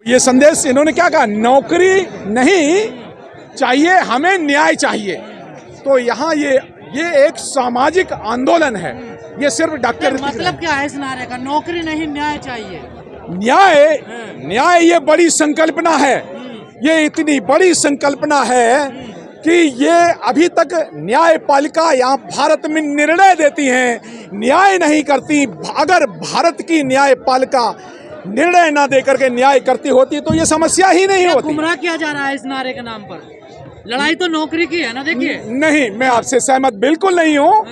ये संदेश इन्होंने क्या कहा, नौकरी नहीं चाहिए, हमें न्याय चाहिए। तो यहाँ ये एक सामाजिक आंदोलन है, ये सिर्फ डॉक्टर मतलब क्या है इस नारे का, नौकरी नहीं न्याय चाहिए? न्याय ये बड़ी संकल्पना है, ये इतनी बड़ी संकल्पना है कि ये अभी तक न्यायपालिका यहाँ भारत में निर्णय देती है, न्याय नहीं करती। अगर भारत की न्यायपालिका निर्णय ना देकर के न्याय करती होती तो ये समस्या ही नहीं होती। गुमराह किया जा रहा है इस नारे के नाम पर। लड़ाई तो नौकरी की है ना, देखिए। नहीं, मैं आपसे सहमत बिल्कुल नहीं हूँ।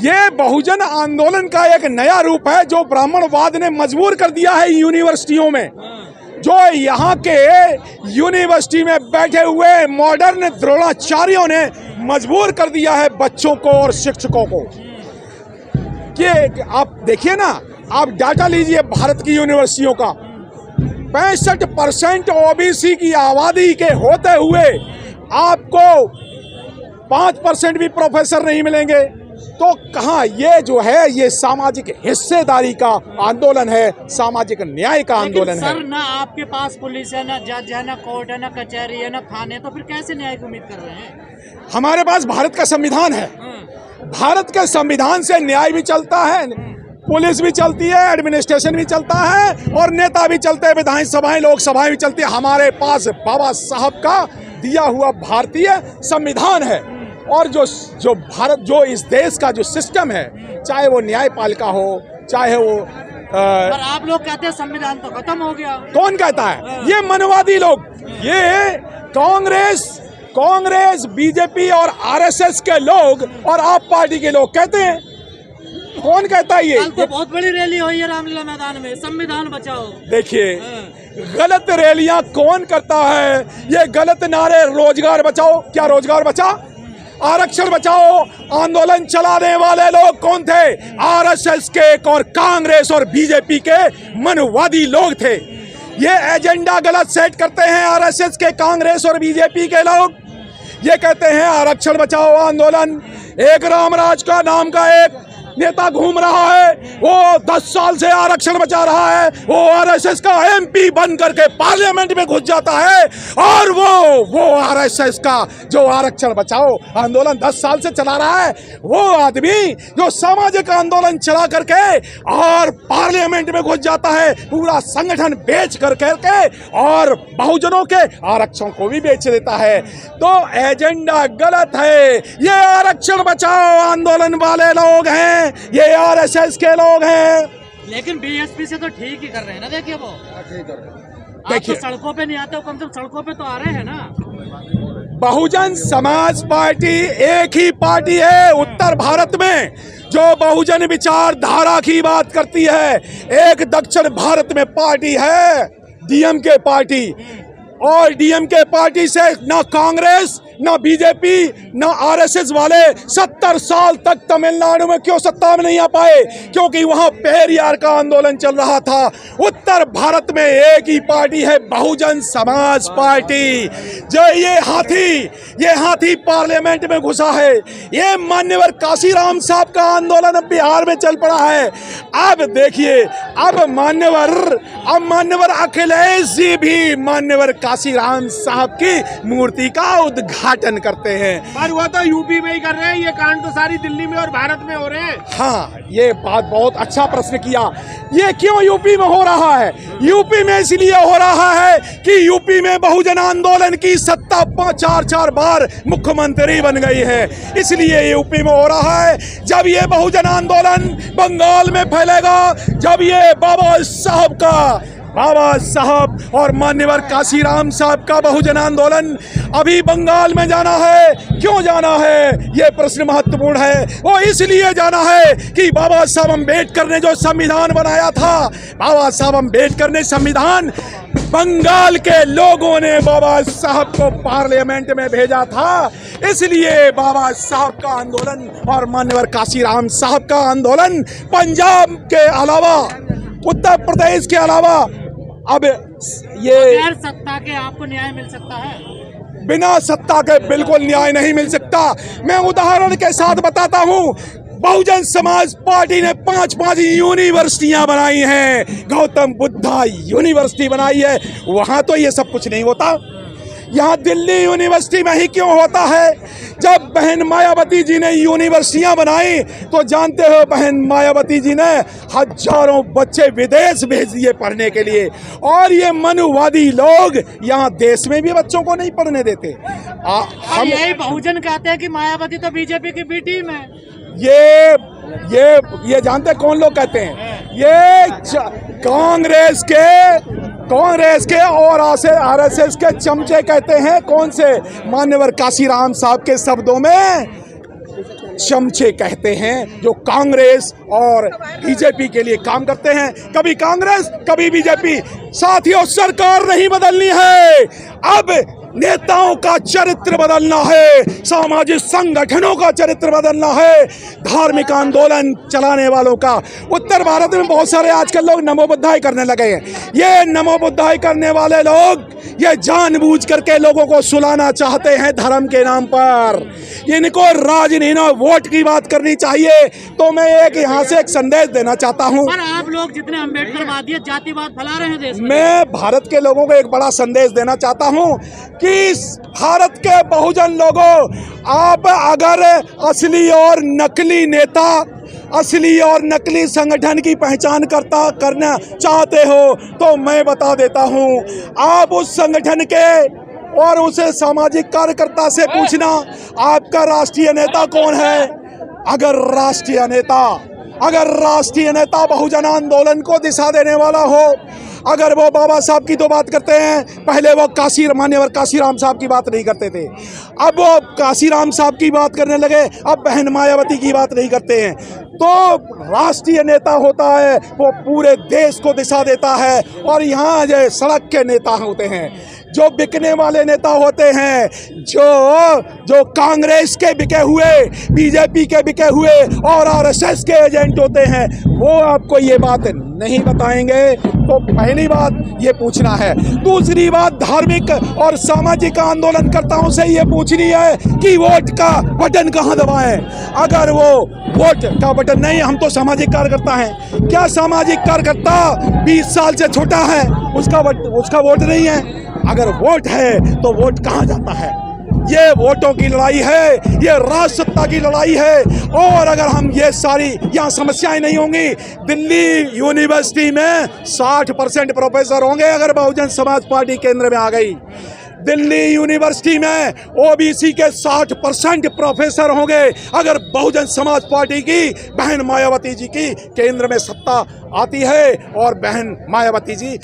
ये बहुजन आंदोलन का एक नया रूप है जो ब्राह्मणवाद ने मजबूर कर दिया है यूनिवर्सिटियों में। जो यहाँ के यूनिवर्सिटी में बैठे हुए मॉडर्न द्रोणाचार्यों ने मजबूर कर दिया है बच्चों को और शिक्षकों को कि आप देखिए ना, आप डाटा लीजिए भारत की यूनिवर्सिटियों का, 65% ओबीसी की आबादी के होते हुए आपको 5% भी प्रोफेसर नहीं मिलेंगे। तो कहाँ, ये जो है ये सामाजिक हिस्सेदारी का आंदोलन है, सामाजिक न्याय का आंदोलन है। सर, ना आपके पास पुलिस है, ना जज है, ना कोर्ट है, ना कचहरी है, ना थाने, तो फिर कैसे न्याय की उम्मीद कर रहे हैं? हमारे पास भारत का संविधान है, भारत के संविधान से न्याय भी चलता है, पुलिस भी चलती है, एडमिनिस्ट्रेशन भी चलता है और नेता भी चलते हैं, विधानसभाएं लोकसभाएं भी चलती है। हमारे पास बाबा साहब का दिया हुआ भारतीय संविधान है और जो भारत, जो इस देश का जो सिस्टम है, चाहे वो न्यायपालिका हो, चाहे वो पर आप लोग कहते हैं संविधान तो खत्म हो गया। कौन कहता है? ये मनवादी लोग, ये कांग्रेस बीजेपी और आरएसएस के लोग और आप पार्टी के लोग कहते हैं। कौन कहता है? कल तो बहुत बड़ी रैली हुई है रामलीला मैदान में, संविधान बचाओ। देखिए, गलत रैलियां कौन करता है? ये गलत नारे, रोजगार बचाओ, क्या रोजगार बचा? आरक्षण बचाओ आंदोलन चलाने वाले लोग कौन थे? आरएसएस के और कांग्रेस और बीजेपी के मनवादी लोग थे। ये एजेंडा गलत सेट करते हैं आरएसएस के, कांग्रेस और बीजेपी के लोग। ये कहते हैं आरक्षण बचाओ आंदोलन। एक रामराज का नाम का एक नेता घूम रहा है, वो 10 साल से आरक्षण बचा रहा है, वो आरएसएस का एमपी बन करके पार्लियामेंट में घुस जाता है और वो आरएसएस का जो आरक्षण बचाओ आंदोलन 10 साल से चला रहा है, वो आदमी जो सामाजिक आंदोलन चला करके और पार्लियामेंट में घुस जाता है, पूरा संगठन बेच करके और बहुजनों के आरक्षण को भी बेच देता है। तो एजेंडा गलत है। ये आरक्षण बचाओ आंदोलन वाले लोग हैं, ये आरएसएस के लोग हैं। लेकिन बीएसपी से तो ठीक ही कर रहे हैं ना। देखिए, वो देखिए, तो सड़कों पे नहीं आते हो, कम से कम सड़कों पे तो आ रहे हैं ना। बहुजन समाज पार्टी एक ही पार्टी है उत्तर भारत में जो बहुजन विचारधारा की बात करती है। एक दक्षिण भारत में पार्टी है डीएमके पार्टी, और डीएमके पार्टी से ना कांग्रेस, ना बीजेपी, ना आरएसएस वाले 70 साल तक तमिलनाडु में क्यों सत्ता में नहीं आ पाए? क्योंकि वहां पेरियार का आंदोलन चल रहा था। उत्तर भारत में एक ही पार्टी है, बहुजन समाज पार्टी। जो ये हाथी पार्लियामेंट में घुसा है। ये मान्यवर काशीराम साहब का आंदोलन अब बिहार में चल पड़ा है। अब देखिए, अब मान्यवर अखिलेश जी भी मान्यवर काशीराम साहब की मूर्ति का उद्घाटन करते हैं। पर वो तो यूपी में ही कर रहे हैं, ये कांड तो सारी दिल्ली में और भारत में हो रहे हैं। हाँ, ये बात बहुत अच्छा प्रश्न किया। ये क्यों यूपी में हो रहा है? यूपी में इसलिए हो रहा है कि यूपी में बहुजन आंदोलन की सत्ता 4 बार मुख्यमंत्री बन गई है, इसलिए यूपी में हो रहा है। जब ये बहुजन आंदोलन बंगाल में फैलेगा, जब ये बाबा साहब और मान्यवर काशीराम साहब का बहुजन आंदोलन अभी बंगाल में जाना है। क्यों जाना है? ये प्रश्न महत्वपूर्ण है। वो इसलिए जाना है कि बाबा साहब अम्बेडकर ने जो संविधान बनाया था, बाबा साहब अम्बेडकर ने संविधान, बंगाल के लोगों ने बाबा साहब को पार्लियामेंट में भेजा था, इसलिए बाबा साहब का आंदोलन और मान्यवर काशीराम साहब का आंदोलन पंजाब के अलावा, उत्तर प्रदेश के अलावा, अब ये बगैर सत्ता के आपको न्याय मिल सकता है? बिना सत्ता के बिल्कुल न्याय नहीं मिल सकता। मैं उदाहरण के साथ बताता हूँ। बहुजन समाज पार्टी ने 5-5 यूनिवर्सिटियां बनाई हैं, गौतम बुद्धा यूनिवर्सिटी बनाई है। वहां तो ये सब कुछ नहीं होता, यहाँ दिल्ली यूनिवर्सिटी में ही क्यों होता है? जब बहन मायावती जी ने यूनिवर्सिटियां बनाई तो जानते हो बहन मायावती जी ने हजारों बच्चे विदेश भेज दिए पढ़ने के लिए, और ये मनुवादी लोग यहाँ देश में भी बच्चों को नहीं पढ़ने देते। हम यही बहुजन कहते हैं कि मायावती तो बीजेपी की बी टीम है। ये जानते कौन लोग कहते हैं? ये कांग्रेस के और आरएसएस के चमचे कहते हैं। कौन से? मान्यवर काशीराम साहब के शब्दों में चमचे कहते हैं, जो कांग्रेस और बीजेपी के लिए काम करते हैं। कभी कांग्रेस कभी बीजेपी। साथियों, सरकार नहीं बदलनी है, अब नेताओं का चरित्र बदलना है, सामाजिक संगठनों का चरित्र बदलना है, धार्मिक आंदोलन चलाने वालों का। उत्तर भारत में बहुत सारे आजकल लोग नमो बुद्धाय करने लगे हैं। ये नमो बुद्धाय करने वाले लोग ये जानबूझ करके लोगों को सुलाना चाहते हैं धर्म के नाम पर। इनको राजनीति वोट की बात करनी चाहिए। तो मैं यहाँ से एक संदेश देना चाहता हूँ। पर आप लोग जितने अम्बेडकरवादियत जातिवाद फैला रहे हैं देश में, मैं भारत के लोगों को एक बड़ा संदेश देना चाहता हूँ कि भारत के बहुजन लोगों, आप अगर असली और नकली नेता, असली और नकली संगठन की पहचान करना चाहते हो तो मैं बता देता हूँ, आप उस संगठन के और उस सामाजिक कार्यकर्ता से पूछना आपका राष्ट्रीय नेता कौन है। अगर राष्ट्रीय नेता बहुजन आंदोलन को दिशा देने वाला हो, अगर वो बाबा साहब की तो बात करते हैं, पहले वो मान्यवर काशीराम साहब की बात नहीं करते थे, अब वो काशीराम साहब की बात करने लगे, अब बहन मायावती की बात नहीं करते हैं। तो राष्ट्रीय नेता होता है वो पूरे देश को दिशा देता है, और यहाँ जो सड़क के नेता होते हैं, जो बिकने वाले नेता होते हैं, जो कांग्रेस के बिके हुए, बीजेपी के बिके हुए और आरएसएस के एजेंट होते हैं, वो आपको ये बात नहीं बताएंगे। तो पहली बात ये पूछना है। दूसरी बात, धार्मिक और सामाजिक आंदोलनकर्ताओं से ये पूछनी है कि वोट का बटन कहाँ दबाएं। अगर वो वोट का बटन नहीं, हम तो सामाजिक कार्यकर्ता हैं, क्या सामाजिक कार्यकर्ता 20 साल से छोटा है उसका वोट नहीं है? अगर वोट है तो वोट कहाँ जाता है? ये वोटों की लड़ाई है, ये राज सत्ता की लड़ाई है। और अगर हम ये सारी यहाँ समस्याएं नहीं होंगी, दिल्ली यूनिवर्सिटी में 60% प्रोफेसर होंगे अगर बहुजन समाज पार्टी केंद्र में आ गई। दिल्ली यूनिवर्सिटी में ओबीसी के 60% प्रोफेसर होंगे अगर बहुजन समाज पार्टी की बहन मायावती जी की केंद्र में सत्ता आती है और बहन मायावती जी